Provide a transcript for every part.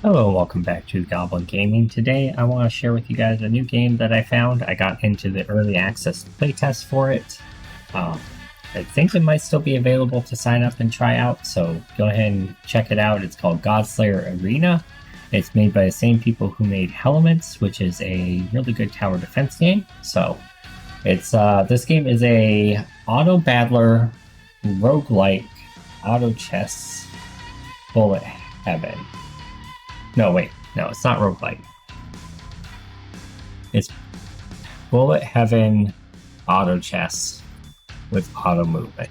Hello and welcome back to Goblin Gaming. Today I want to share with you guys a new game that I found. I got into the early access playtest for it. I think it might still be available to sign up and try out, so go ahead and check it out. It's called Godslayer Arena. It's made by the same people who made Elements, which is a really good tower defense game. So it's this game is a auto battler roguelike auto chess bullet heaven. No, wait. No, it's not roguelike. It's Bullet Heaven auto chess with auto movement.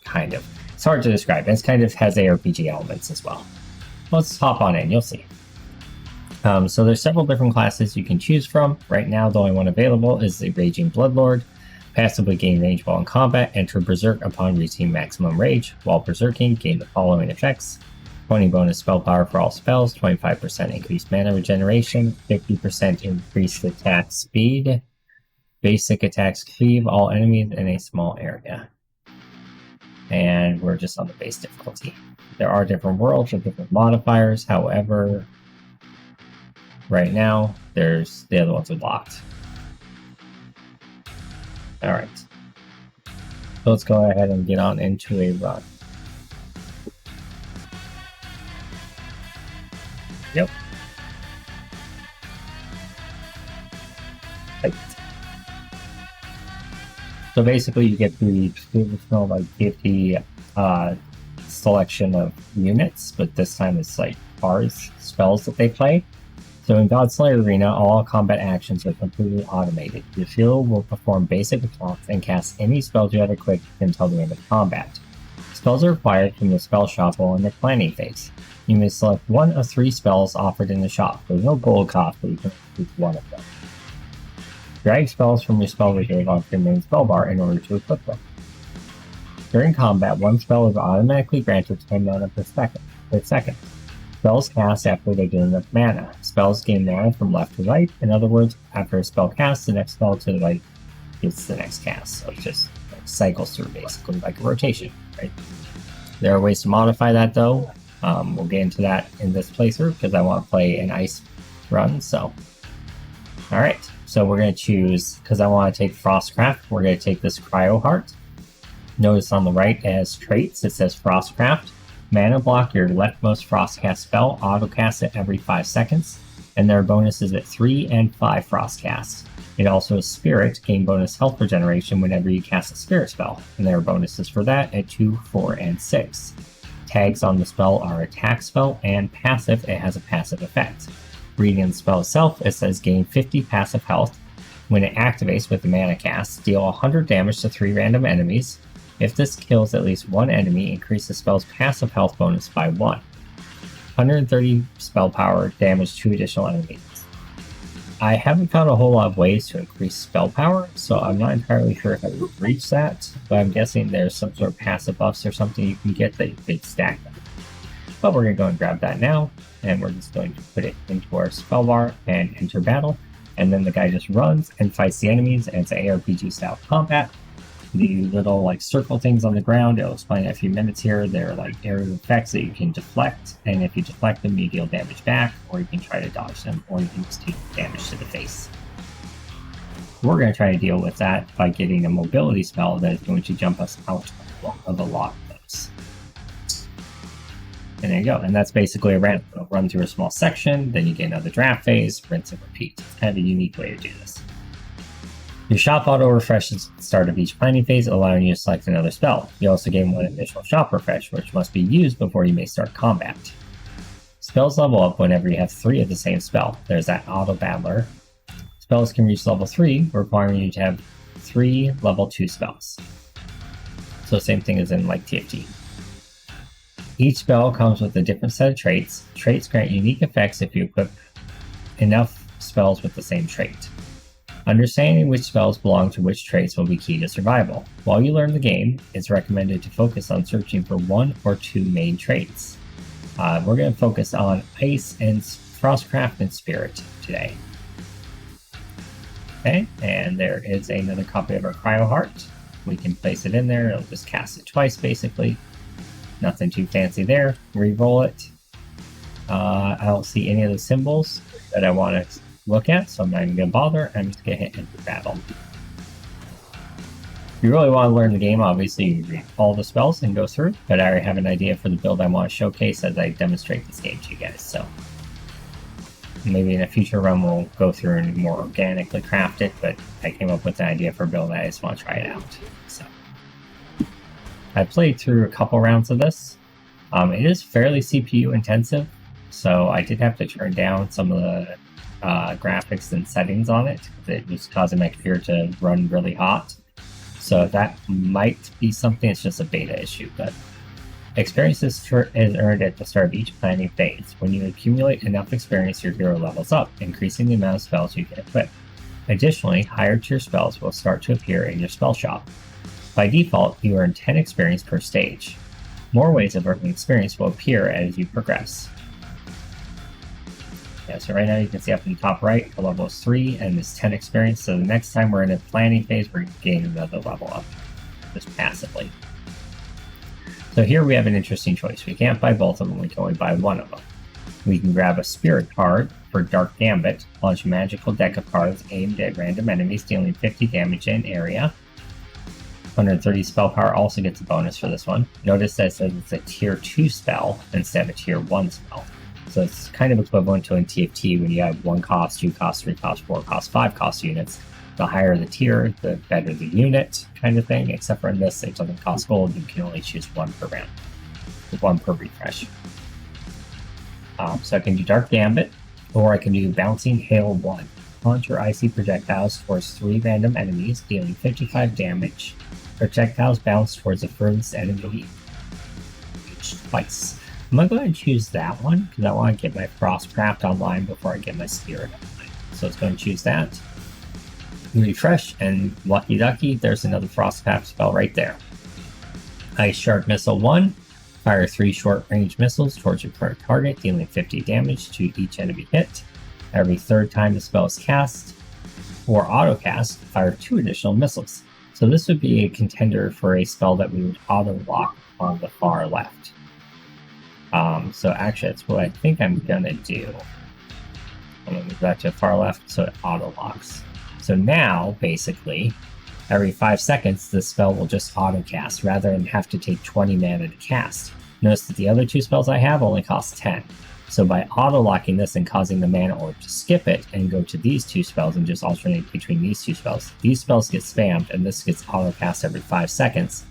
Kind of. It's hard to describe. It kind of has ARPG elements as well. Let's hop on in. You'll see. So there's several different classes you can choose from. Right now, the only one available is the Raging Bloodlord. Passively gain range while in combat. Enter Berserk upon reaching maximum rage. While Berserking, gain the following effects. 20 bonus spell power for all spells, 25% increased mana regeneration, 50% increased attack speed, basic attacks cleave all enemies in a small area. And we're just on the base difficulty. There are different worlds with different modifiers, however, right now, the other ones are locked. Alright. So let's go ahead and get on into a run. Yep. Right. So basically you get the traditional like 50 selection of units, but this time it's like cards, spells that they play. So in Godslayer Arena, all combat actions are completely automated. Your shield will perform basic attacks and cast any spells you have equipped until the end of combat. Spells are required from the spell shop while in the planning phase. You may select one of 3 spells offered in the shop. There's no gold cost, but you can choose one of them. Drag spells from your spell reserve onto your main spell bar in order to equip them. During combat, one spell is automatically granted 10 mana per second. Spells cast after they gain enough mana. Spells gain mana from left to right. In other words, after a spell casts, the next spell to the right gets the next cast. So it just cycles through basically like a rotation, right? There are ways to modify that though. We'll get into that in this playthrough because I want to play an ice run. So, alright, so we're going to choose, because I want to take Frostcraft, we're going to take this Cryo Heart. Notice on the right as traits, it says Frostcraft. Mana block your leftmost Frostcast spell, autocast it every 5 seconds, and there are bonuses at 3 and 5 Frostcasts. It also is Spirit, gain bonus health regeneration whenever you cast a Spirit spell, and there are bonuses for that at 2, 4, and 6. Tags on the spell are attack spell and passive. It has a passive effect. Reading the spell itself, it says gain 50 passive health. When it activates with the mana cast, deal 100 damage to 3 random enemies. If this kills at least one enemy, increase the spell's passive health bonus by 1. 130 spell power, damage 2 additional enemies. I haven't found a whole lot of ways to increase spell power, so I'm not entirely sure if I would reach that, but I'm guessing there's some sort of passive buffs or something you can get that you could stack them. But we're going to go and grab that now, and we're just going to put it into our spell bar and enter battle, and then the guy just runs and fights the enemies, and it's an ARPG style combat. The little like circle things on the ground, I'll explain in a few minutes here, they're like area effects that you can deflect, and if you deflect them you deal damage back, or you can try to dodge them, or you can just take damage to the face. We're going to try to deal with that by getting a mobility spell that is going to jump us out of a lot of those. And there you go, and that's basically a run. It'll run through a small section, then you get another draft phase, rinse and repeat. It's kind of a unique way to do this. Your shop auto refreshes at the start of each planning phase, allowing you to select another spell. You also gain one additional shop refresh, which must be used before you may start combat. Spells level up whenever you have 3 of the same spell. There's that auto battler. Spells can reach level 3, requiring you to have 3 level 2 spells. So same thing as in like TFT. Each spell comes with a different set of traits. Traits grant unique effects if you equip enough spells with the same trait. Understanding which spells belong to which traits will be key to survival. While you learn the game, it's recommended to focus on searching for 1 or 2 main traits. We're going to focus on Ice and Frostcraft and Spirit today. Okay, and there is another copy of our Cryo Heart. We can place it in there, it'll just cast it twice basically. Nothing too fancy there. Reroll it. I don't see any of the symbols that I want to look at, so I'm not even going to bother. I'm just going to hit enter battle. If you really want to learn the game, obviously you read all the spells and go through, but I already have an idea for the build I want to showcase as I demonstrate this game to you guys, so maybe in a future run we'll go through and more organically craft it, but I came up with an idea for a build and I just want to try it out. So I played through a couple rounds of this. It is fairly CPU intensive, so I did have to turn down some of the graphics and settings on it. It was causing my computer to run really hot. So that might be something, it's just a beta issue, but experience is earned at the start of each planning phase. When you accumulate enough experience, your hero levels up, increasing the amount of spells you can equip. Additionally, higher tier spells will start to appear in your spell shop. By default, you earn 10 experience per stage. More ways of earning experience will appear as you progress. Yeah, so right now you can see up in the top right, the level is 3 and it's 10 experience, so the next time we're in a planning phase, we're gaining another level up, just passively. So here we have an interesting choice. We can't buy both of them, we can only buy one of them. We can grab a spirit card for Dark Gambit, launch a magical deck of cards aimed at random enemies, dealing 50 damage in area. 130 spell power also gets a bonus for this one. Notice that it says it's a tier 2 spell instead of a tier 1 spell. So it's kind of equivalent to in TFT when you have 1 cost, 2 cost, 3 cost, 4 cost, 5 cost units. The higher the tier, the better the unit kind of thing, except for in this, it doesn't cost gold, you can only choose 1 per round, 1 per refresh. So I can do Dark Gambit, or I can do Bouncing Hail 1. Launch your icy projectiles towards 3 random enemies, dealing 55 damage. Projectiles bounce towards the furthest enemy twice. I'm going to go ahead and choose that one, because I want to get my Frostcraft online before I get my Spirit online. So let's go and choose that. Refresh, and lucky ducky, there's another Frostcraft spell right there. Ice Shark Missile 1. Fire 3 short-range missiles towards your current target, dealing 50 damage to each enemy hit. Every third time the spell is cast, or auto-cast, fire 2 additional missiles. So this would be a contender for a spell that we would auto-lock on the far left. So actually, that's what I think I'm going to do. I'm going to move that to the far left so it auto-locks. So now, basically, every 5 seconds, the spell will just auto-cast rather than have to take 20 mana to cast. Notice that the other 2 spells I have only cost 10. So by auto-locking this and causing the mana orb to skip it and go to these 2 spells and just alternate between these 2 spells, these spells get spammed and this gets auto-cast every 5 seconds.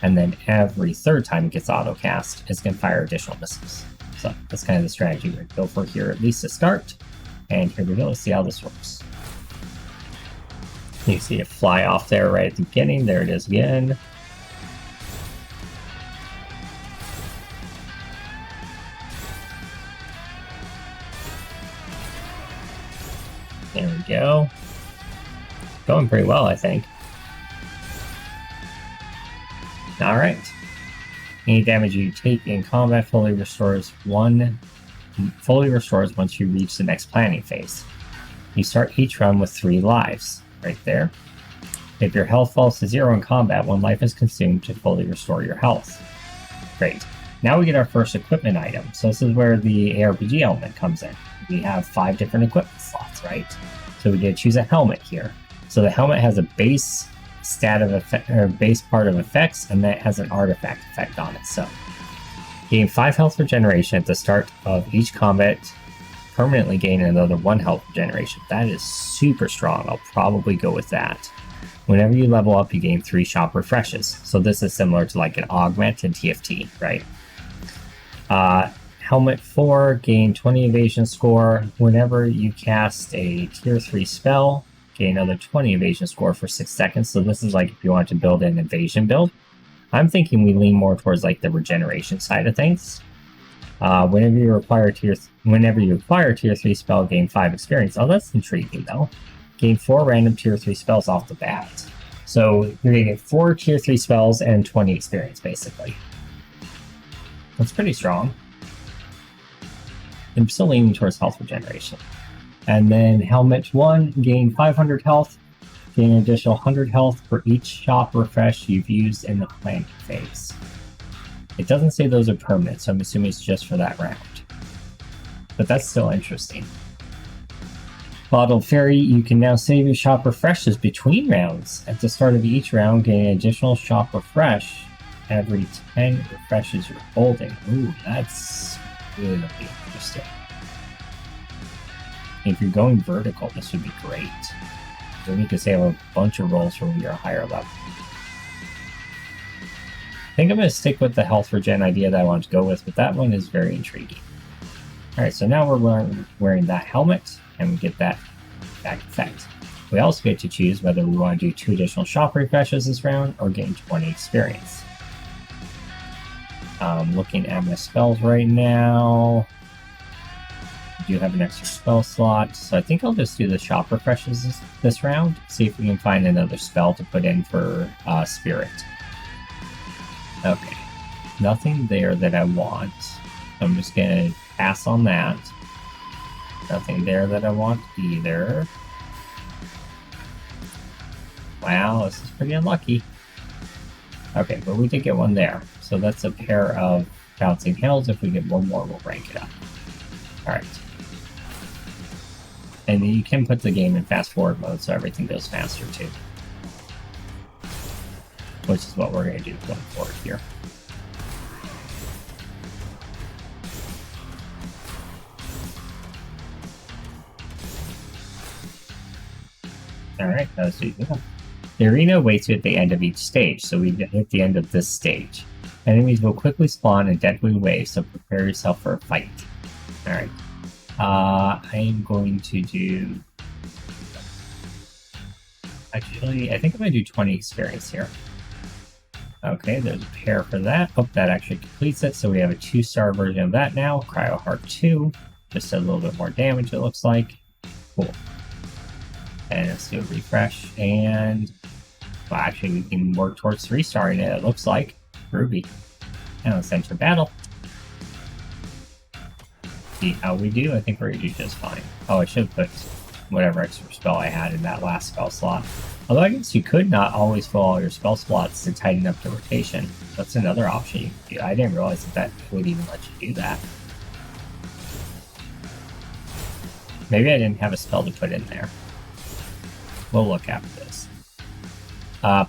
And then every third time it gets auto-cast, it's going to fire additional missiles. So that's kind of the strategy we're going to go for here, at least to start. And here we go, let's see how this works. You see it fly off there right at the beginning. There it is again. There we go. Going pretty well, I think. Alright. Any damage you take in combat fully restores once you reach the next planning phase. You start each run with 3 lives. Right there. If your health falls to 0 in combat, 1 life is consumed to fully restore your health. Great. Now we get our first equipment item. So this is where the ARPG element comes in. We have 5 different equipment slots, right? So we get to choose a helmet here. So the helmet has a base stat of effect, or base part of effects, and then it has an artifact effect on it. So gain 5 health regeneration at the start of each combat. Permanently gain another 1 health regeneration. That is super strong. I'll probably go with that. Whenever you level up, you gain 3 shop refreshes. So this is similar to like an augment in TFT, right? Helmet 4, gain 20 evasion score. Whenever you cast a tier 3 spell, gain another 20 evasion score for 6 seconds. So this is like if you want to build an evasion build. I'm thinking we lean more towards like the regeneration side of things. Whenever you acquire tier 3 spell, gain 5 experience. Oh, that's intriguing though. Gain 4 random tier 3 spells off the bat. So you're gonna get 4 tier 3 spells and 20 experience basically. That's pretty strong. I'm still leaning towards health regeneration. And then Helmet 1, gain 500 health. Gain an additional 100 health for each shop refresh you've used in the planning phase. It doesn't say those are permanent, so I'm assuming it's just for that round. but that's still interesting. Bottled Fairy, you can now save your shop refreshes between rounds. At the start of each round, gain an additional shop refresh every 10 refreshes you're holding. Ooh, that's really interesting. If you're going vertical, this would be great. Then you can save a bunch of rolls from your higher level. I think I'm going to stick with the health regen idea that I want to go with, but that one is very intriguing. Alright, so now we're wearing that helmet, and we get that effect. We also get to choose whether we want to do 2 additional shop refreshes this round, or gain 20 experience. Looking at my spells right now, I do have an extra spell slot, so I think I'll just do the shop refreshes this round, see if we can find another spell to put in for Spirit. Okay, nothing there that I want, so I'm just going to pass on that. Nothing there that I want either. Wow, this is pretty unlucky. Okay, but we did get one there, so that's a pair of bouncing hills. If we get one more, we'll rank it up. Alright. And you can put the game in fast forward mode so everything goes faster too. Which is what we're going to do going forward here. Alright, that was easy. The arena waits you at the end of each stage, so we've hit the end of this stage. Enemies will quickly spawn in deadly waves, so prepare yourself for a fight. Alright. I am going to do... Actually, I think I'm going to do 20 experience here. Okay, there's a pair for that. Oh, that actually completes it, so we have a 2-star version of that now. Cryo Heart 2. Just a little bit more damage, it looks like. Cool. And let's do a refresh, and... Well, actually, we can work towards 3-starring it, it looks like. Ruby. And let's enter battle. See how we do. I think we're going to do just fine. Oh, I should put whatever extra spell I had in that last spell slot. Although I guess you could not always fill all your spell slots to tighten up the rotation. That's another option you can do. I didn't realize that would even let you do that. Maybe I didn't have a spell to put in there. We'll look after this.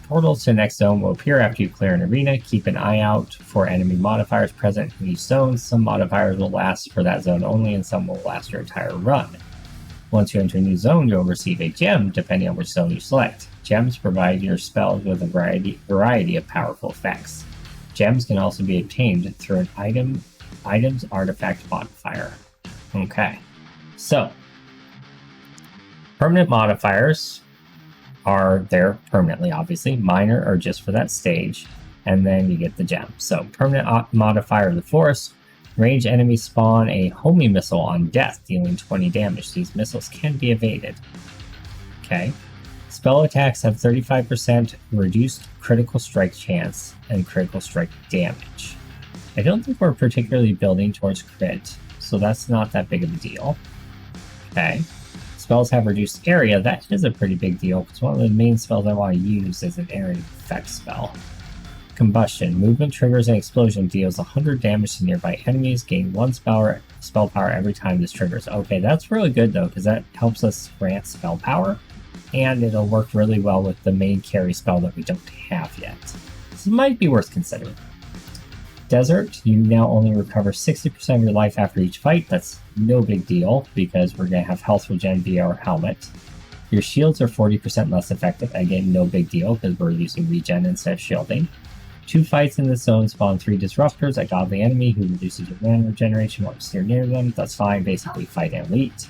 Portals to the next zone will appear after you clear an arena. Keep an eye out for enemy modifiers present in each zone. Some modifiers will last for that zone only, and some will last your entire run. Once you enter a new zone, you'll receive a gem, depending on which zone you select. Gems provide your spells with a variety of powerful effects. Gems can also be obtained through an item's artifact modifier. Okay, so permanent modifiers are there permanently, obviously. Minor are just for that stage, and then you get the gem. So, permanent modifier of the forest. Range enemies spawn a homing missile on death, dealing 20 damage. These missiles can be evaded. Okay. Spell attacks have 35% reduced critical strike chance and critical strike damage. I don't think we're particularly building towards crit, so that's not that big of a deal. Okay. Spells have reduced area. That is a pretty big deal, because one of the main spells I want to use is an area effect spell. Combustion. Movement triggers an explosion, deals 100 damage to nearby enemies, gain 1 spell power every time this triggers. Okay, that's really good though, because that helps us grant spell power, and it'll work really well with the main carry spell that we don't have yet. This might be worth considering. Desert, you now only recover 60% of your life after each fight. That's no big deal, because we're going to have health regen via our helmet. Your shields are 40% less effective. Again, no big deal, because we're using regen instead of shielding. 2 fights in this zone spawn 3 disruptors, a godly enemy who reduces your mana regeneration while you steer near them. That's fine, basically fight an elite.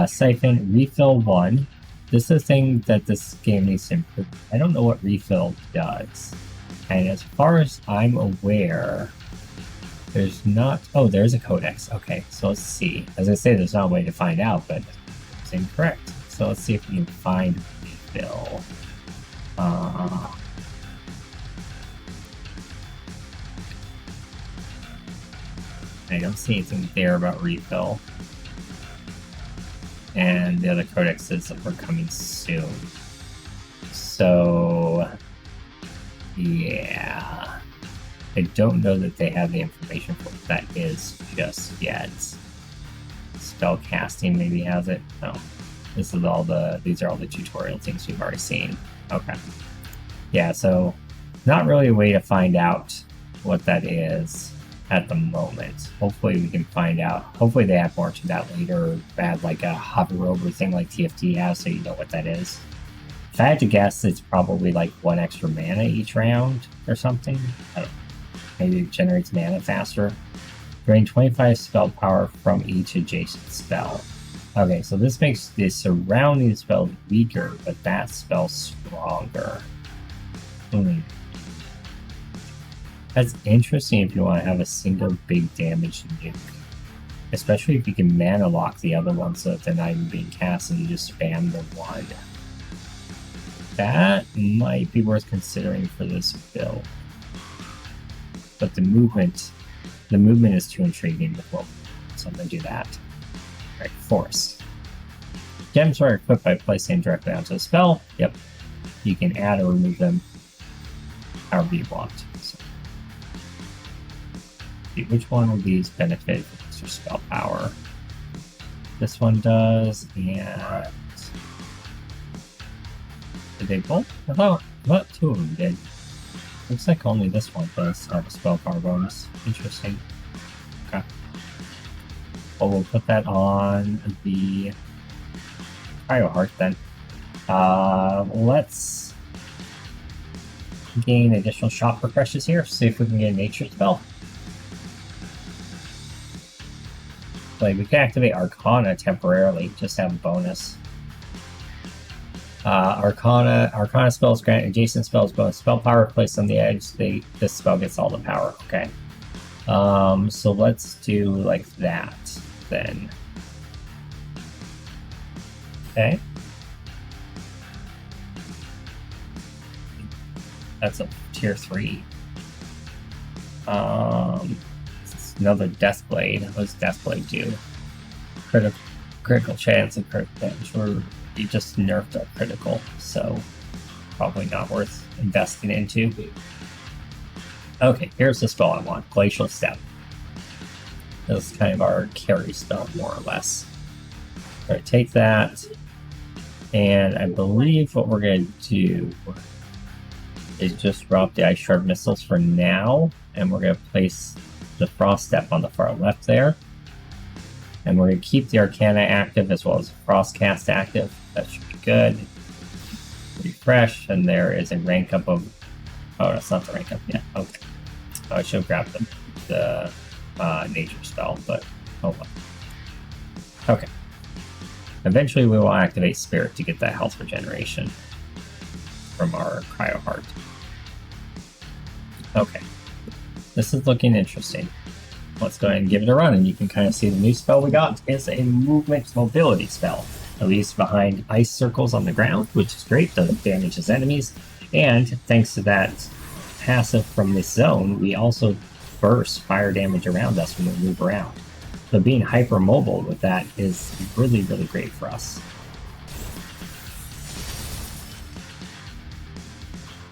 Siphon, refill 1. This is a thing that this game needs to improve. I don't know what refill does. And as far as I'm aware, there's not... Oh, there's a codex. Okay, so let's see. As I say, there's not a way to find out, but it's incorrect. So let's see if we can find refill. I don't see anything there about refill. And the other codex says that we're coming soon. So, yeah. I don't know that they have the information for what that is just yet. spell casting maybe has it. No. These are all the tutorial things we've already seen. Okay. Yeah, so not really a way to find out what that is at the moment. Hopefully we can find out. Hopefully they add more to that later, or add like a hover over thing like TFT has so you know what that is. If I had to guess, it's probably like 1 extra mana each round or something. I don't know. Maybe it generates mana faster. Drain 25 spell power from each adjacent spell. Okay, so this makes the surrounding spell weaker, but that spell stronger. That's interesting if you want to have a single big damage nuke. Especially if you can mana lock the other one so that they're not even being cast and you just spam the one. That might be worth considering for this build. But the movement is too intriguing before, so I'm going to do that. Alright, Force. Gems are equipped by placing them directly onto a spell. Yep. You can add or remove them however you want. So, which one of these benefit from extra spell power? This one does, and did they both? I thought 2 of them did. Looks like only this one does have a spell power bonus. Interesting. Okay. Well, we'll put that on the Cryo Heart then. Let's gain additional shock refreshes here. See if we can get a nature spell. Like we can activate Arcana temporarily, just have a bonus. Arcana spells grant adjacent spells bonus spell power placed on the edge. This spell gets all the power. Okay. So let's do like that then. Okay. That's a tier 3. It's another Death Blade. What does Death Blade do? Critical chance and critical damage. You just nerfed our critical, so probably not worth investing into. Okay, here's the spell I want. Glacial Step. This is kind of our carry spell, more or less. Alright, take that. And I believe what we're going to do is just drop the Ice Shard missiles for now. And we're going to place the Frost Step on the far left there. And we're going to keep the Arcana active as well as the Frost Cast active. That should be good. Refresh, and there is a rank up of... Oh, that's not the rank up yet. Okay. Oh, I should have grabbed the nature spell, but oh well. Okay. Eventually we will activate Spirit to get that health regeneration from our Cryo Heart. Okay. This is looking interesting. Let's go ahead and give it a run, and you can kind of see the new spell we got is a movement mobility spell. At least behind ice circles on the ground, which is great, doesn't damage his enemies. And thanks to that passive from this zone, we also burst fire damage around us when we move around. So being hyper mobile with that is really, really great for us.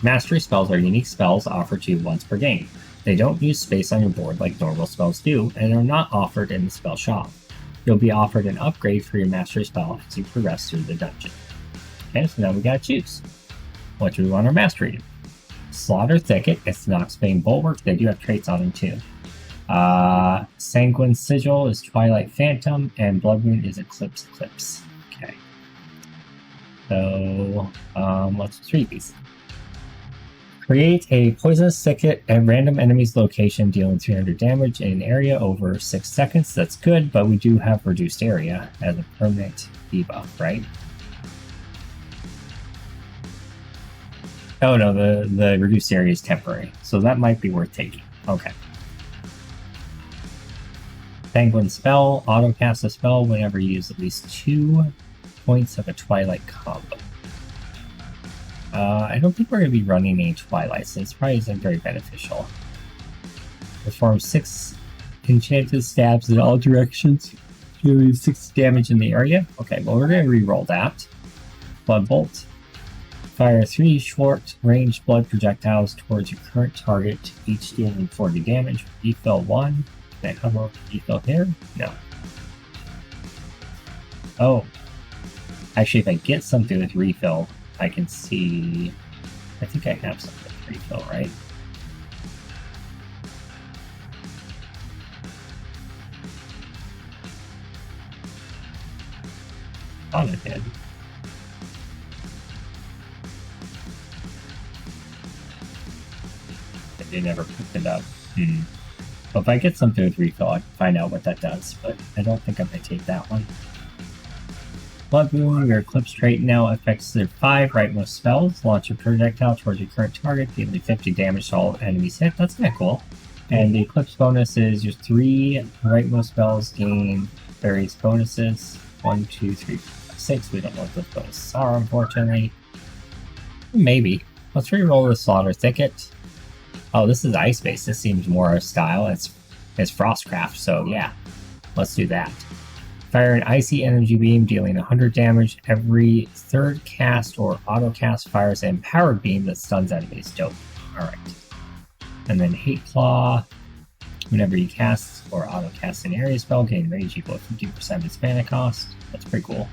Mastery spells are unique spells offered to you once per game. They don't use space on your board like normal spells do, and are not offered in the spell shop. You'll be offered an upgrade for your mastery spell as you progress through the dungeon. Okay, so now we gotta choose. What do we want our mastery to? Slaughter Thicket, it's Noxbane Bulwark, they do have traits on them too. Sanguine Sigil is Twilight Phantom, and Blood Moon is Eclipse. Okay. So, let's just read these. Create a poisonous thicket at random enemy's location, dealing 300 damage in an area over 6 seconds. That's good, but we do have reduced area as a permanent debuff, right? Oh no, the reduced area is temporary, so that might be worth taking. Okay. Sanguine Spell, auto-cast a spell whenever you use at least 2 points of a Twilight combo. I don't think we're going to be running any Twilight, so this probably isn't very beneficial. Perform 6 enchanted stabs in all directions, dealing 6 damage in the area. Okay, well we're going to re-roll that. Blood Bolt. Fire 3 short-range blood projectiles towards your current target, each dealing 40 damage. Refill 1. Can I hover over refill here? No. Oh, actually, if I get something with refill, I can see. I think I have something with refill, right? Oh, it did. They never picked it up. Well, if I get something with refill, I can find out what that does, but I don't think I'm going to take that one. Blood Boom, your Eclipse trait now affects their 5 rightmost spells. Launch a projectile towards your current target, dealing 50 damage to all enemies hit. That's kind of cool. And the Eclipse bonus is your 3 rightmost spells gain various bonuses. 1, 2, 3, 4, 5, 6. We don't know what those bonuses are, unfortunately. Maybe. Let's re-roll the Slaughter Thicket. Oh, this is ice-based. This seems more our style. It's Frostcraft, so yeah. Let's do that. Fire an icy energy beam, dealing 100 damage. Every third cast or auto cast fires an empowered beam that stuns enemies. Dope. Alright. And then Hate Claw. Whenever you cast or auto cast an area spell, gain rage equal to 50% of its mana cost. That's pretty cool.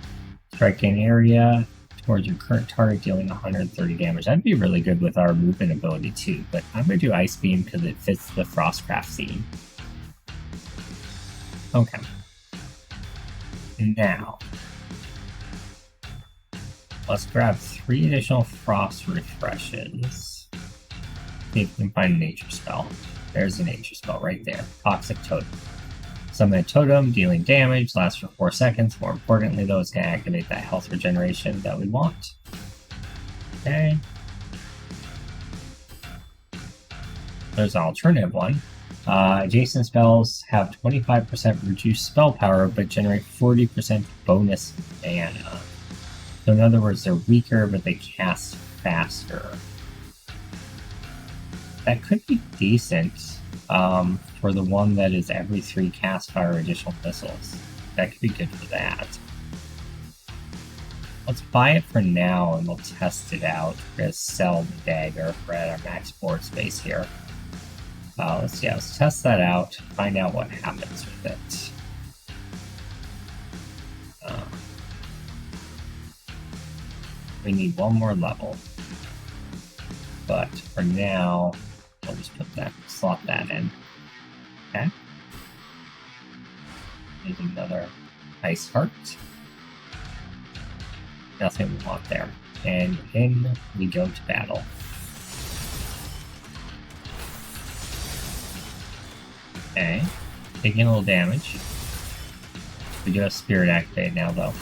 Strike an area towards your current target, dealing 130 damage. That'd be really good with our movement ability too, but I'm going to do Ice Beam because it fits the Frostcraft theme. Okay. Now, let's grab 3 additional Frost Refreshes. See if we can find a nature spell. There's a nature spell right there. Toxic Totem. Summon a totem, dealing damage, lasts for 4 seconds. More importantly, though, it's going to activate that health regeneration that we want. Okay. There's an alternative one. Adjacent spells have 25% reduced spell power, but generate 40% bonus mana. So in other words, they're weaker, but they cast faster. That could be decent for the one that is every 3 cast fire additional missiles. That could be good for that. Let's buy it for now and we'll test it out. We're going to sell the dagger. We're at our max board space here. Let's test that out, find out what happens with it. We need 1 more level. But for now, we'll just slot that in. Okay. There's another Ice Heart. Nothing we want there. And in we go to battle. Okay, taking a little damage. We do have Spirit activated now, though.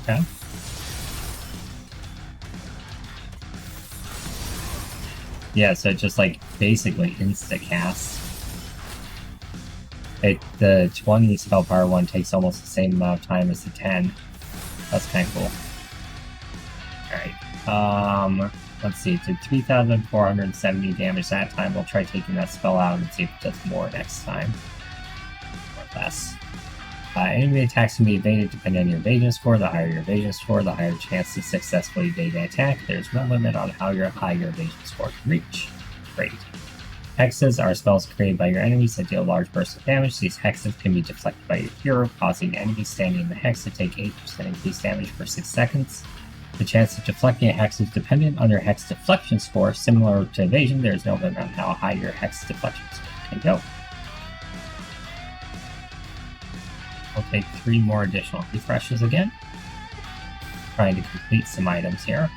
Okay. Yeah, so it just like basically insta-cast. The 20 spell power one takes almost the same amount of time as the 10. That's kind of cool. Alright, let's see, it did 3,470 damage that time. We'll try taking that spell out and see if it does more next time. Or less. Enemy attacks can be evaded depending on your evasion score. The higher your evasion score, the higher chance to successfully evade an attack. There's no limit on how high your evasion score can reach. Great. Hexes are spells created by your enemies that deal large bursts of damage. These hexes can be deflected by your hero, causing enemies standing in the hex to take 8% increased damage for 6 seconds. The chance of deflecting a hex is dependent on your hex deflection score. Similar to evasion, there is no limit on how high your hex deflection score can go. We'll take 3 more additional refreshes again. Trying to complete some items here.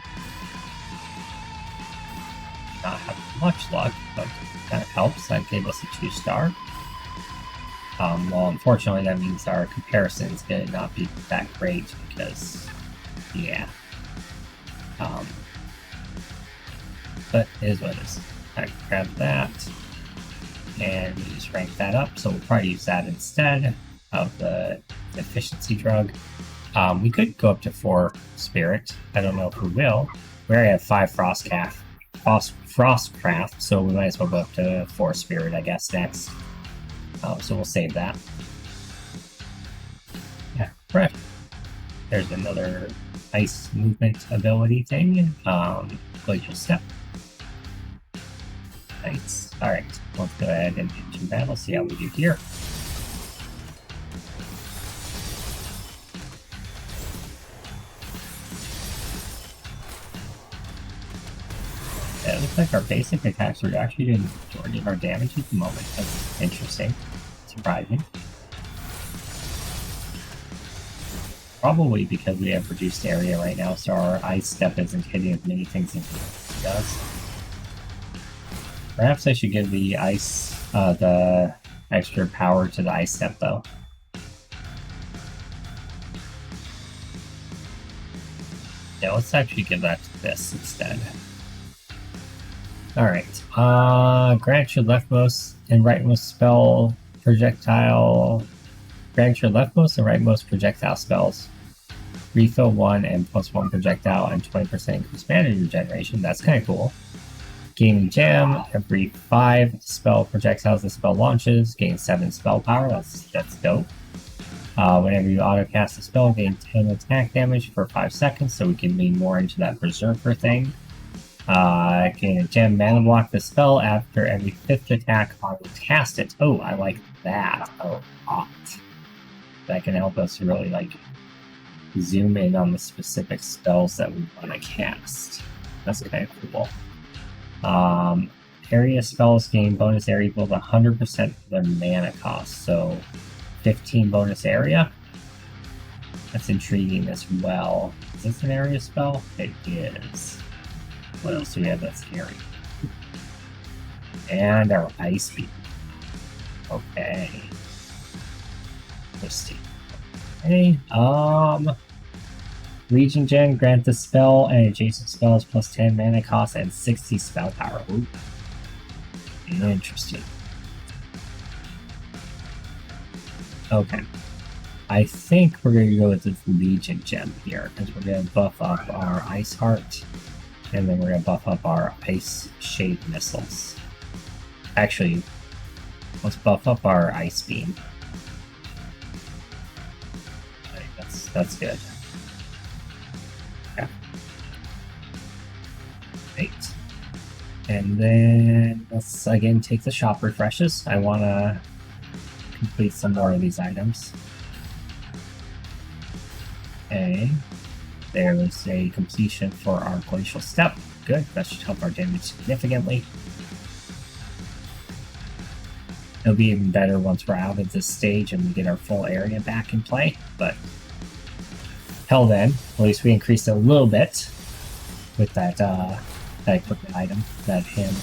Not having much luck, but that helps. That gave us a 2-star. Well, unfortunately, that means our comparison is going to not be that great because, yeah. But it is what it is. I grab that, and we just rank that up, so we'll probably use that instead of the efficiency drug. We could go up to 4 spirit. I don't know if we will. We already have 5 Frostcraft, so we might as well go up to 4 spirit, I guess, next. So we'll save that. Yeah, right. There's another ice movement ability thing. Glacial Step. Nice. Alright, let's go ahead and into battle, see how we do here. Yeah, it looks like our basic attacks are actually doing the majority of our damage at the moment. That's interesting. Surprising. Probably because we have reduced area right now, so our ice step isn't hitting as many things as it does. Perhaps I should give the ice, the extra power to the ice step, though. Yeah, let's actually give that to this instead. Alright, grant your leftmost and rightmost spell projectile. Grant your leftmost and rightmost projectile spells. Refill 1 and +1 projectile and 20% increased mana regeneration. That's kind of cool. Gain a gem every 5 spell projectiles the spell launches. Gain 7 spell power. That's dope. Whenever you auto cast a spell, gain 10 attack damage for 5 seconds, so we can lean more into that berserker thing. Gain a gem mana block the spell after every 5th attack auto cast it. Oh, I like that a lot. That can help us really like zoom in on the specific spells that we want to cast. That's kind of cool. Area spells gain bonus area equal to 100% of their mana cost, so 15 bonus area. That's intriguing as well. Is this an area spell? It is. What else do we have that's scary? And our ice beam. Okay. Interesting. Okay, Legion Gem, grant the spell and adjacent spells plus 10 mana cost and 60 spell power. Ooh. Interesting. Okay. I think we're going to go with this Legion Gem here, because we're going to buff up our Ice Heart, and then we're going to buff up our Ice Shade Missiles. Actually, let's buff up our Ice Beam. That's good. Yeah. Great. And then let's again take the shop refreshes. I want to complete some more of these items. Okay. There's a completion for our Glacial Step. Good. That should help our damage significantly. It'll be even better once we're out of this stage and we get our full area back in play, but hell then, at least we increased it a little bit with that that equipment item, that him.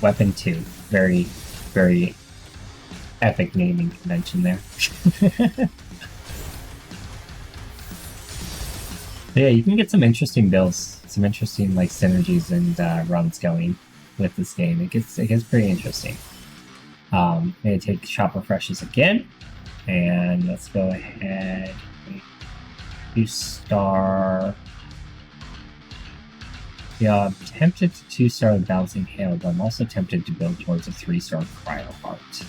Weapon 2. Very, very epic naming convention there. Yeah, you can get some interesting builds, some interesting like synergies and runs going with this game. It gets pretty interesting. I'm going to take shop refreshes again, and let's go ahead. 2-star. Yeah, I'm tempted to 2-star the Bouncing Hail, but I'm also tempted to build towards a 3-star Cryo Heart.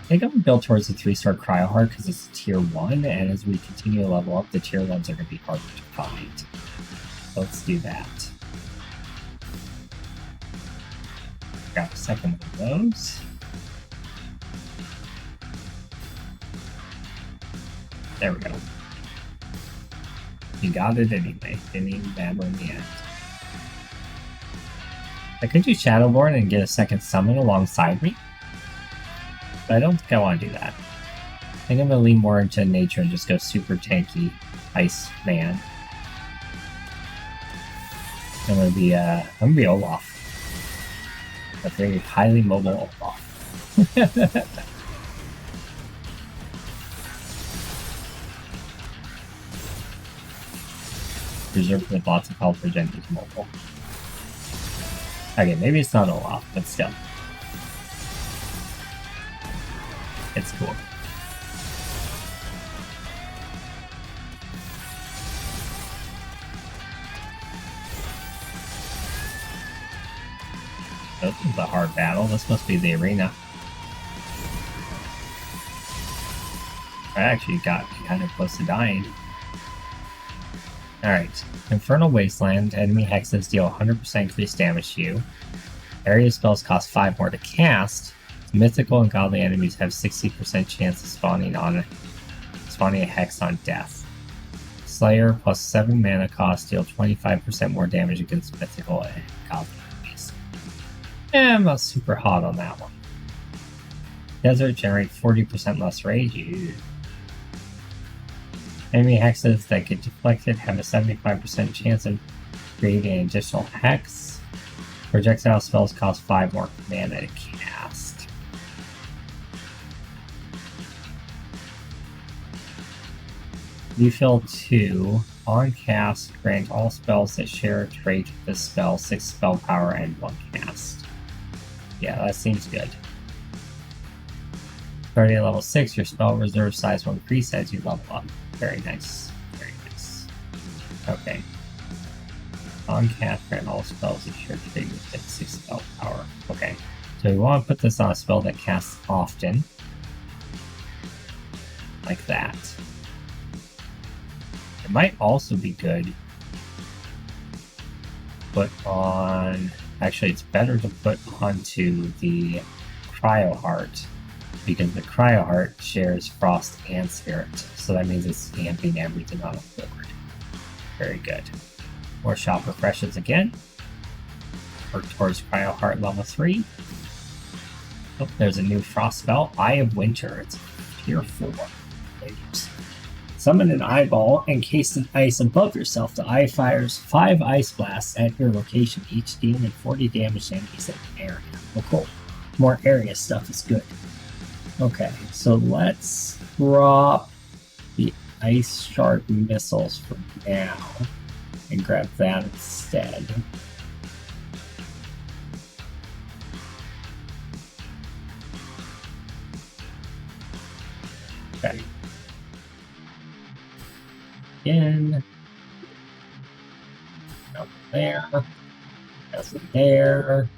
I think I'm going to build towards the 3-star Cryo Heart because it's tier 1, and as we continue to level up, the tier 1s are going to be harder to find. So let's do that. Got a second one of those. There we go. You got it anyway. Didn't even matter in the end. I could do Shadowborn and get a second summon alongside me, but I don't think I want to do that. I think I'm going to lean more into nature and just go super tanky Ice Man. I'm going to be Olaf. A very highly mobile Olaf. Reserved with lots of health regen is mobile. Okay, maybe it's not Olaf, but still. It's cool. This is a hard battle. This must be the arena. I actually got kind of close to dying. Alright. Infernal Wasteland. Enemy hexes deal 100% increased damage to you. Area spells cost 5 more to cast. Mythical and godly enemies have 60% chance of spawning a hex on death. Slayer plus 7 mana cost deal 25% more damage against mythical and godly enemies. I'm not super hot on that one. Desert generate 40% less rage. Ew. Enemy hexes that get deflected have a 75% chance of creating an additional hex. Projectile spells cost 5 more mana to cast. Refill 2. On cast, grant all spells that share a trait with this spell 6 spell power and 1 cast. Yeah, that seems good. Starting at level 6, your spell reserve size will increase as you level up. Very nice. Very nice. Okay. On cast, grant all spells that share a trait with 6 spell power. Okay. So we want to put this on a spell that casts often. Like that. It might also be good put on... Actually, it's better to put onto the Cryo Heart, because the Cryo Heart shares Frost and Spirit, so that means it's stamping everything on the board. Very good. More shop refreshes again. Work towards Cryo Heart level 3. Oh, there's a new Frost spell, Eye of Winter. It's tier 4. Oops. Summon an eyeball encased in ice above yourself. The eye fires 5 ice blasts at your location, each dealing 40 damage to enemies in the area. Oh, cool. More area stuff is good. Okay, so let's drop the ice shard missiles for now and grab that instead. Okay. Again. Up there. That's there.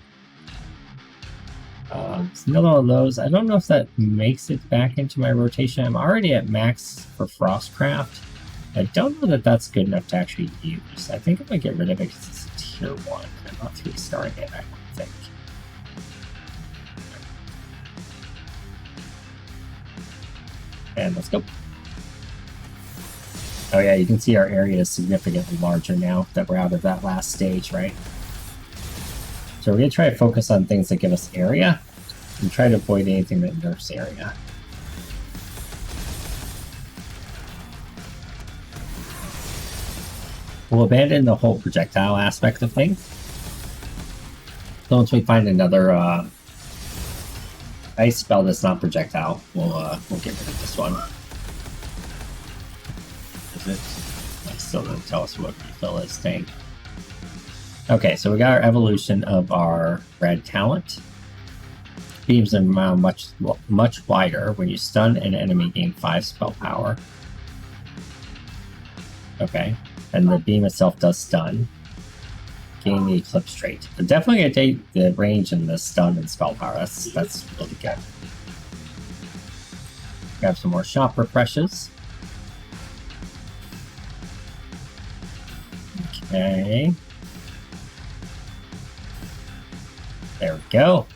It's another one of those. I don't know if that makes it back into my rotation. I'm already at max for Frostcraft. I don't know that that's good enough to actually use. I think I'm going to get rid of it because it's a tier 1. I'm not 3-starring it, I don't think. And let's go. Oh yeah, you can see our area is significantly larger now that we're out of that last stage, right? So we're going to try to focus on things that give us area, and try to avoid anything that nerfs area. We'll abandon the whole projectile aspect of things. So once we find another ice spell that's not projectile, we'll get rid of this one. It still doesn't tell us what refill is thing. Okay, so we got our evolution of our red talent. Beams are much wider. When you stun an enemy, gain 5 spell power. Okay, and the beam itself does stun. Gain the eclipse trait. But definitely gonna take the range and the stun and spell power. That's really good. Grab some more shop refreshes. Okay. There we go.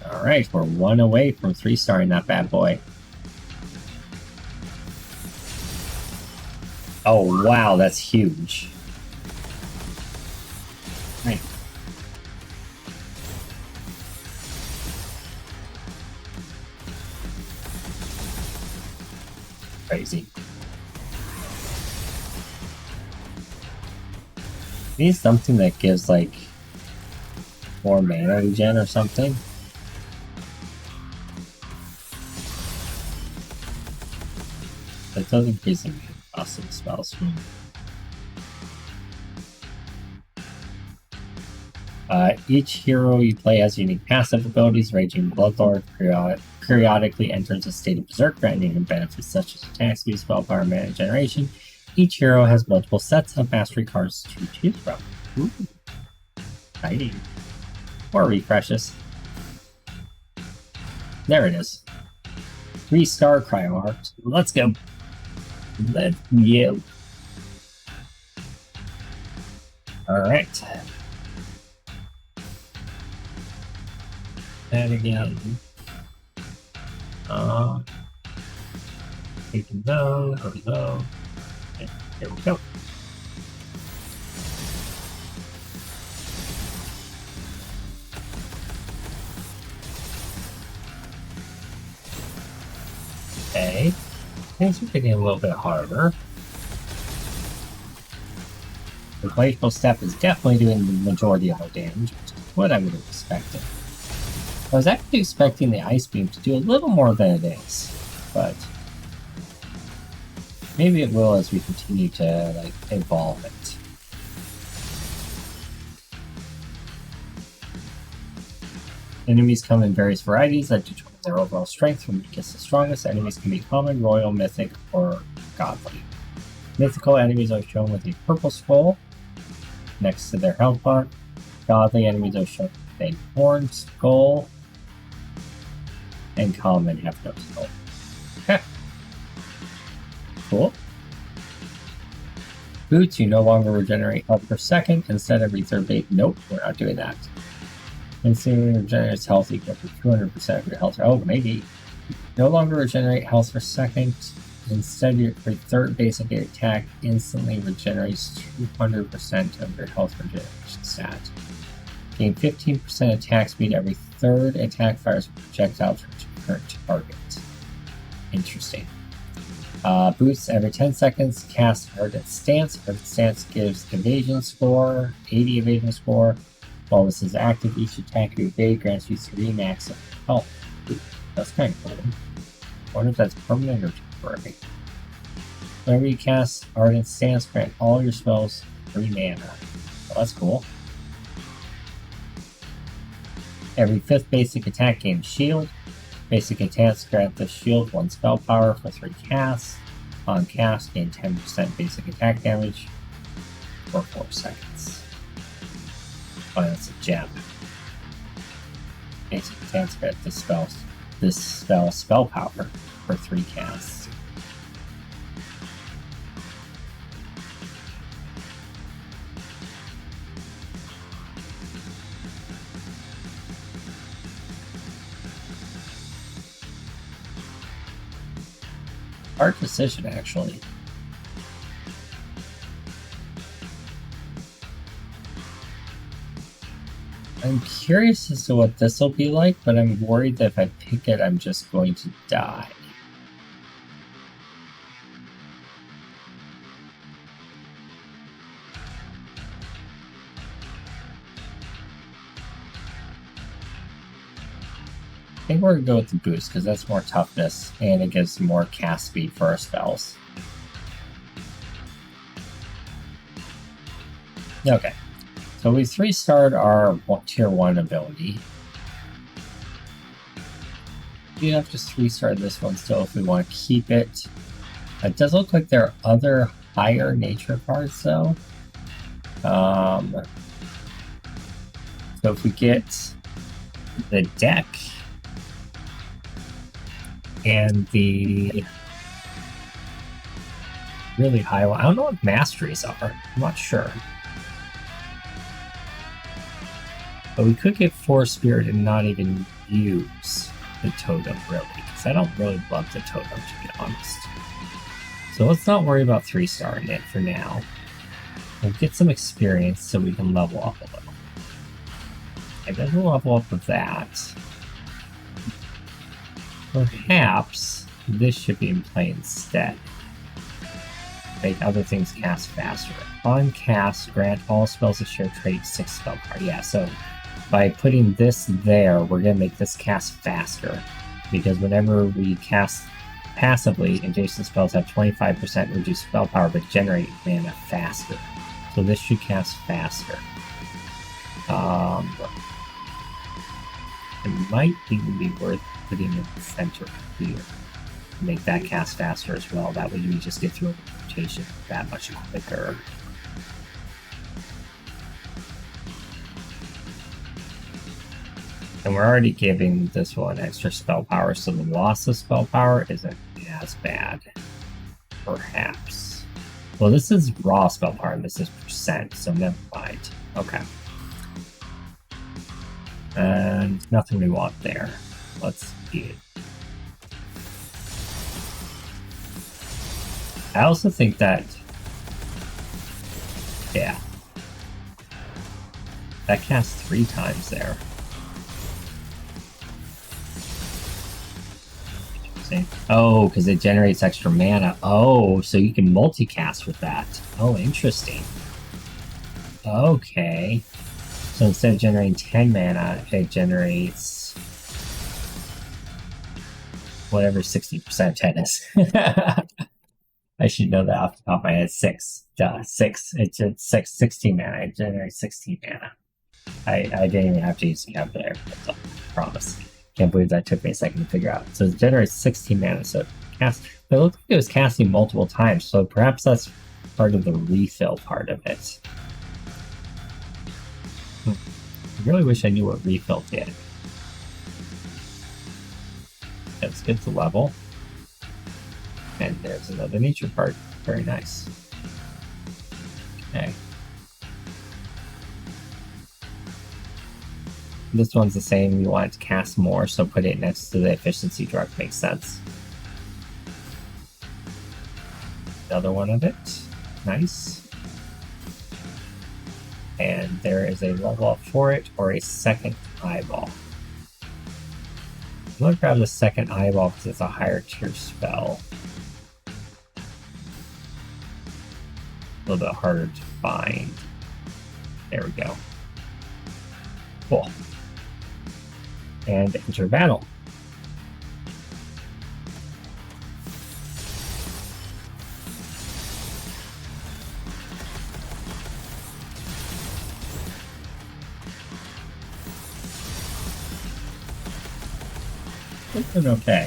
Alright, we're 1 away from 3-starring that bad boy. Oh wow, that's huge. Right. Crazy. Need something that gives like more mana regen or something. That does increase the cost of the spells. Each hero you play has unique passive abilities. Raging Bloodlord periodically enters a state of berserk, granting benefits such as attack speed, spell power, mana generation. Each hero has multiple sets of mastery cards to choose from. Ooh. Exciting. More refreshes. There it is. 3-star Cryo Heart. Let's go. Let's go. Alright. And again. Taking those, or those. Okay, here we go. Okay. Things are getting a little bit harder. The Glacial Step is definitely doing the majority of our damage, which is what I would have expected. I was actually expecting the Ice Beam to do a little more than it is, but maybe it will as we continue to like evolve it. Enemies come in various varieties that determine their overall strength from weakest to strongest. Enemies can be common, royal, mythic, or godly. Mythical enemies are shown with a purple skull next to their health bar. Godly enemies are shown with a horned skull. And common have no skull. Okay. Cool. Boots, you no longer regenerate health per second. Instead, every third bait. Nope, we're not doing that. Instantly regenerates health equal to 200% of your health. Oh, maybe. No longer regenerate health per second. Instead, your third basic attack instantly regenerates 200% of your health regeneration stat. Gain 15% attack speed every third attack fires a projectile from your current target. Interesting. Boosts every 10 seconds. Cast Ardent Stance. Ardent Stance gives evasion score, 80 evasion score. While this is active, each attack you evade grants you 3 max health. That's kind of cool. I wonder if that's permanent or temporary. Whenever you cast Ardent Stance, grant all your spells 3 mana. Well, that's cool. Every 5th basic attack gains shield. Basic attacks grant the shield 1 spell power for 3 casts. On cast, gain 10% basic attack damage for 4 seconds. Oh, that's a gem. Basic attacks grant this spell power for 3 casts. Hard decision, actually. I'm curious as to what this will be like, but I'm worried that if I pick it, I'm just going to die. I think we're going to go with the boost, because that's more toughness, and it gives more cast speed for our spells. Okay, so we 3-starred our tier 1 ability. We have to 3-star this one still if we want to keep it. It does look like there are other higher nature cards, though. So if we get the deck and the really high one, I don't know what masteries are. I'm not sure. But we could get Force Spirit and not even use the totem, really, because I don't really love the totem, to be honest. So let's not worry about 3-starring it for now. We'll get some experience so we can level up a little. I guess we'll level up with that. Perhaps this should be in play instead. Make other things cast faster. On cast, grant all spells a shared trait 6 spell power. Yeah, so by putting this there, we're going to make this cast faster. Because whenever we cast passively, adjacent spells have 25% reduced spell power but generate mana faster. So this should cast faster. It might even be worth putting it in the center here. Make that cast faster as well. That way we just get through a rotation that much quicker. And we're already giving this one extra spell power, so the loss of spell power isn't as bad. Perhaps. Well, this is raw spell power, and this is percent, so never mind. Okay. And nothing we want there. Let's see. I also think that... Yeah. That casts 3 times there. Oh, because it generates extra mana. Oh, so you can multicast with that. Oh, interesting. Okay. So instead of generating 10 mana, it generates whatever 60% 10 is. I should know that off the top of my head. 6. 6. It's 16 mana. It generates 16 mana. I didn't even have to use the calculator. I promise. Can't believe that took me a second to figure out. So it generates 16 mana, so it casts. But it looked like it was casting multiple times, so perhaps that's part of the refill part of it. I really wish I knew what refill did. Let's get to level. And there's another nature part. Very nice. Okay. This one's the same. You want it to cast more, so put it next to the efficiency drug. Makes sense. Another one of it. Nice. And there is a level up for it, or a second eyeball. I'm going to grab the second eyeball because it's a higher tier spell. A little bit harder to find. There we go. Cool. And enter battle. Looking okay.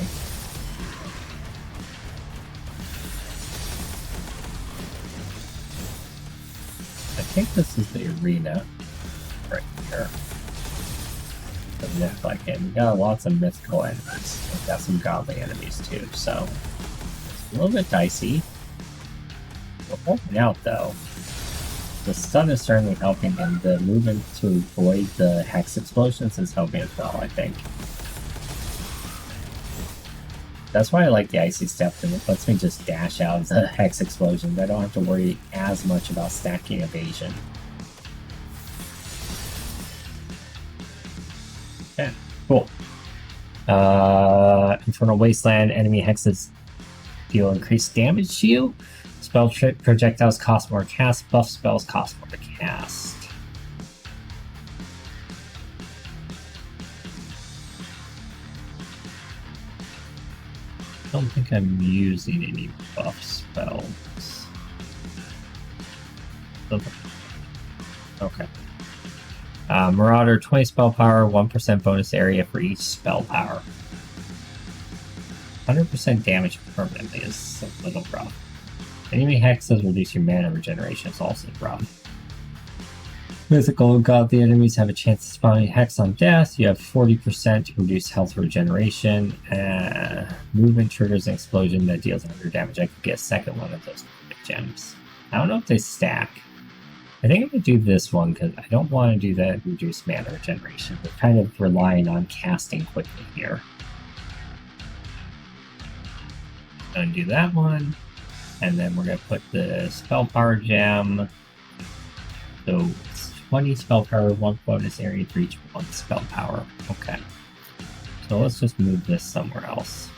I think this is the arena right here. Myth like it. We got lots of mythical enemies. We've got some godly enemies too, so it's a little bit dicey. We're holding out though. The stun is certainly helping, and the movement to avoid the hex explosions is helping as well, I think. That's why I like the icy step, and it lets me just dash out of the hex explosions. I don't have to worry as much about stacking evasion. Okay, cool. Infernal Wasteland, enemy hexes deal increased damage to you. Spell projectiles cost more to cast. Buff spells cost more to cast. I don't think I'm using any buff spells. Okay. Marauder, 20 spell power, 1% bonus area for each spell power. 100% damage permanently is a little rough. Enemy hexes reduce your mana regeneration, is also rough. Mythical and godly enemies have a chance to spawn a hex on death. You have 40% to reduce health regeneration. Movement triggers an explosion that deals 100 damage. I could get a second one of those gems. I don't know if they stack. I think I'm going to do this one because I don't want to do that reduced mana regeneration. We're kind of relying on casting quickly here. Undo that one. And then we're going to put the spell power gem. So it's 20 spell power, 1 bonus area for each 1 spell power. Okay. So let's just move this somewhere else.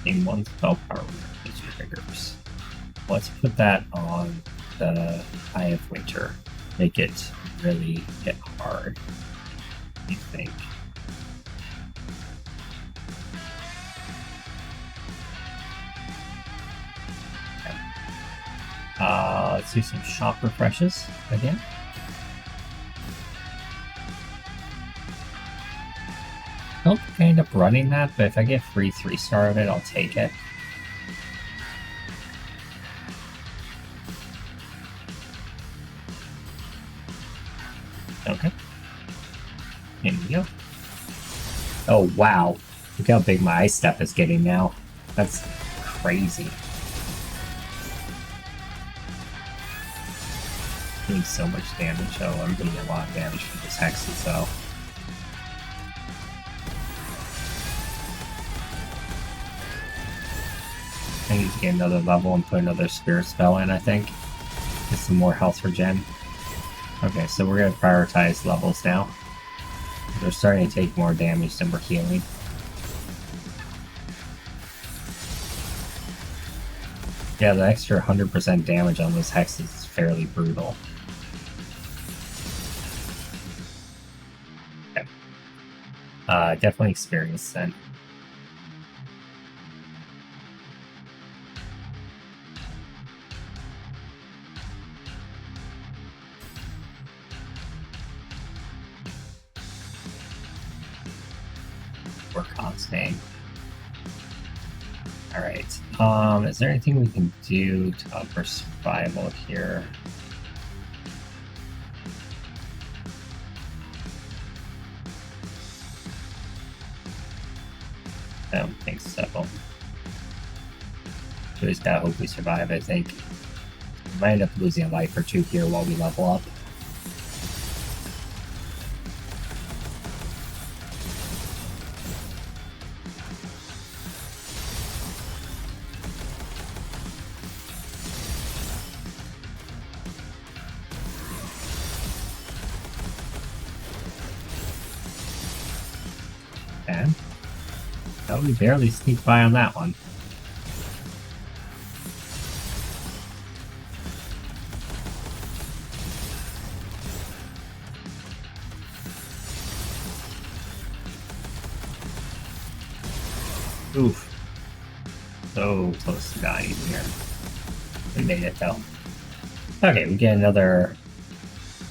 In 1 spell power with triggers. Let's put that on the Eye of Winter. Make it really hit hard. What do you think? Let's do some shop refreshes again. I don't think I end up running that, but if I get free 3-star of it, I'll take it. Okay. Here we go. Oh, wow. Look how big my ice step is getting now. That's crazy. Doing so much damage. Oh, I'm getting a lot of damage from this hexes though. I need to get another level and put another spirit spell in, I think. Get some more health regen. Okay, so we're gonna prioritize levels now. They're starting to take more damage than we're healing. Yeah, the extra 100% damage on those hexes is fairly brutal. Okay. Definitely experience then. Work on staying. Alright. Is there anything we can do to up our survival here? I don't think so. We just gotta hope we survive, I think. We might end up losing a life or two here while we level up. And we barely sneaked by on that one. Oof. So close to dying here. We made it though. Okay, we get another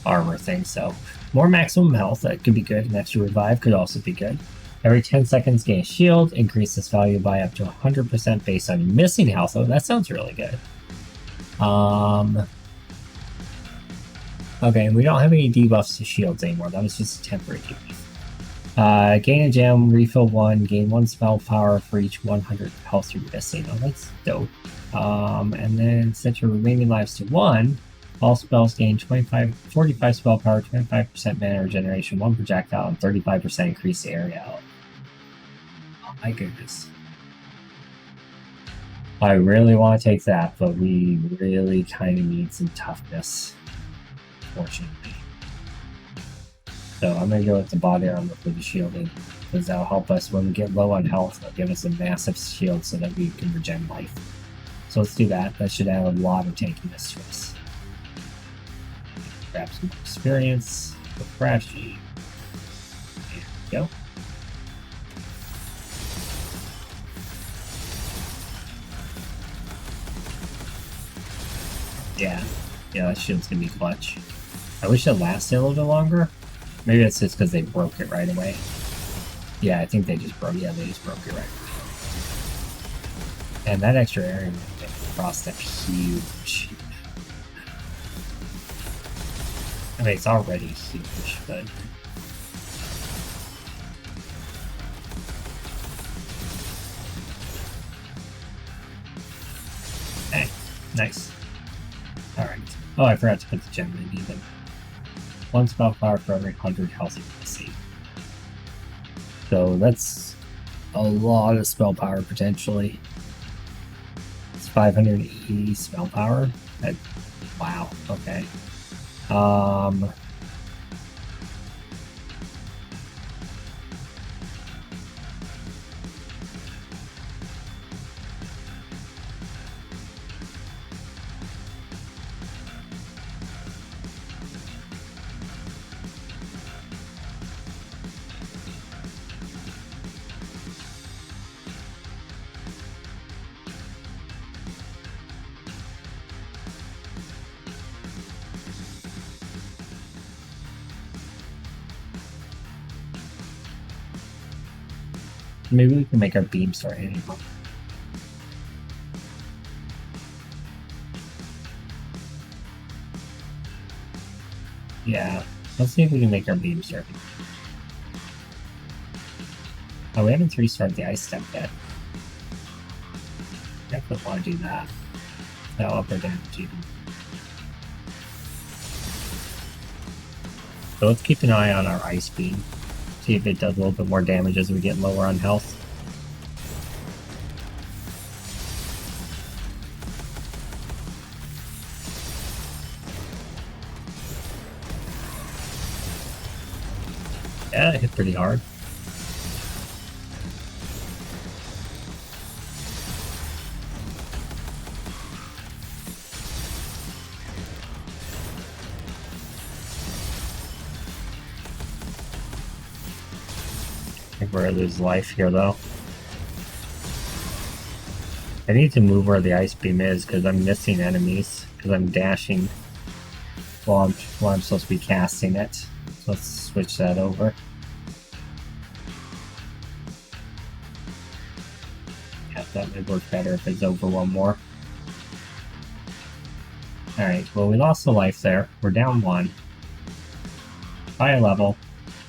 armor thing, so more maximum health, that could be good. An extra revive could also be good. Every 10 seconds gain a shield, increase this value by up to 100% based on missing health. Oh, that sounds really good. Okay, we don't have any debuffs to shields anymore. That was just a temporary debuff. Gain a gem, refill 1, gain 1 spell power for each 100 health you're missing. Oh, that's dope. And then set your remaining lives to 1. All spells gain 45 spell power, 25% mana regeneration, 1 projectile, and 35% increased area. Oh my goodness. I really want to take that, but we really kind of need some toughness, fortunately. So I'm going to go with the body armor for the shielding, because that'll help us when we get low on health. It'll give us a massive shield so that we can regen life. So let's do that. That should add a lot of tankiness to us. Grab some experience, refresh. There we go. Yeah, that shield's gonna be clutch. I wish it lasted a little bit longer. Maybe it's just because they broke it right away. Yeah, I think they just broke. Yeah, they just broke it right away. And that extra area across that huge. I mean, it's already huge, but hey, nice. All right. Oh, I forgot to put the gem in even. 1 spell power for every 100 health you can see. So that's a lot of spell power potentially. It's 580 spell power. Wow. Okay. Maybe we can make our beam start hitting. Yeah, let's see if we can make our beam start. Oh, we haven't 3-starred the ice step yet. Definitely want to do that. That'll up our damage even. So let's keep an eye on our ice beam. See if it does a little bit more damage as we get lower on health. Yeah, it hit pretty hard. I think we're gonna lose life here though. I need to move where the ice beam is because I'm missing enemies because I'm dashing while I'm supposed to be casting it. So let's switch that over. Yeah, that would work better if it's over one more. Alright, well we lost a life there. We're down 1. High level.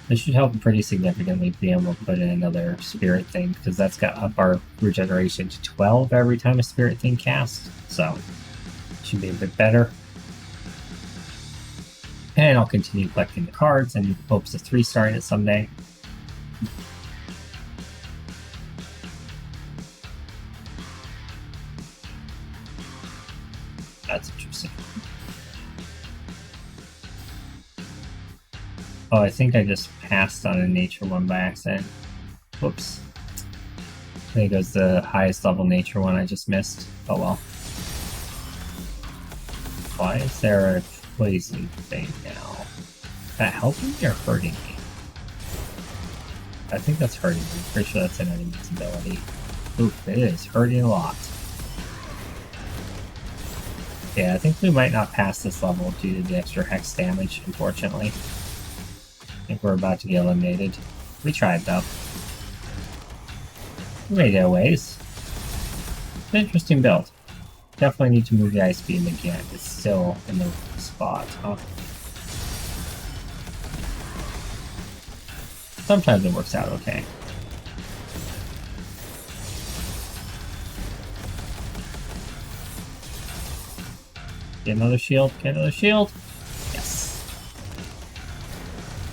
This should help pretty significantly be able to put in another spirit thing, because that's got up our regeneration to 12 every time a spirit thing casts. So, should be a bit better. And I'll continue collecting the cards in hopes of 3-starring it someday. That's interesting. Oh, I think I just passed on a nature one by accident. Whoops. I think it was the highest level nature one I just missed. Oh well. Why is there a poison thing now? Is that helping me or hurting me? I think that's hurting me. I'm pretty sure that's an enemy's ability. Oof, it is hurting a lot. Yeah, I think we might not pass this level due to the extra hex damage, unfortunately. I think we're about to get eliminated. We tried though. We made it a ways. It's an interesting build. Definitely need to move the ice beam again. It's still in the spot, huh? Sometimes it works out okay. Get another shield, get another shield. Yes.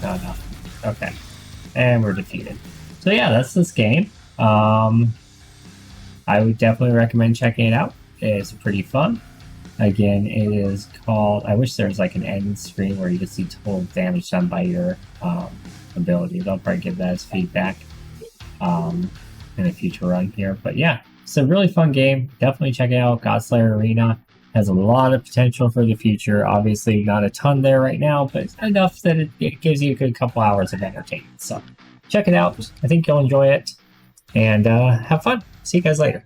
Not enough. Okay. And we're defeated. So yeah, that's this game. I would definitely recommend checking it out. It's pretty fun. Again, it is called... I wish there was like an end screen where you could see total damage done by your ability. They'll probably give that as feedback in a future run here. But yeah, it's a really fun game. Definitely check it out. Godslayer Arena has a lot of potential for the future. Obviously, not a ton there right now, but enough that it gives you a good couple hours of entertainment. So check it out. I think you'll enjoy it. And have fun. See you guys later.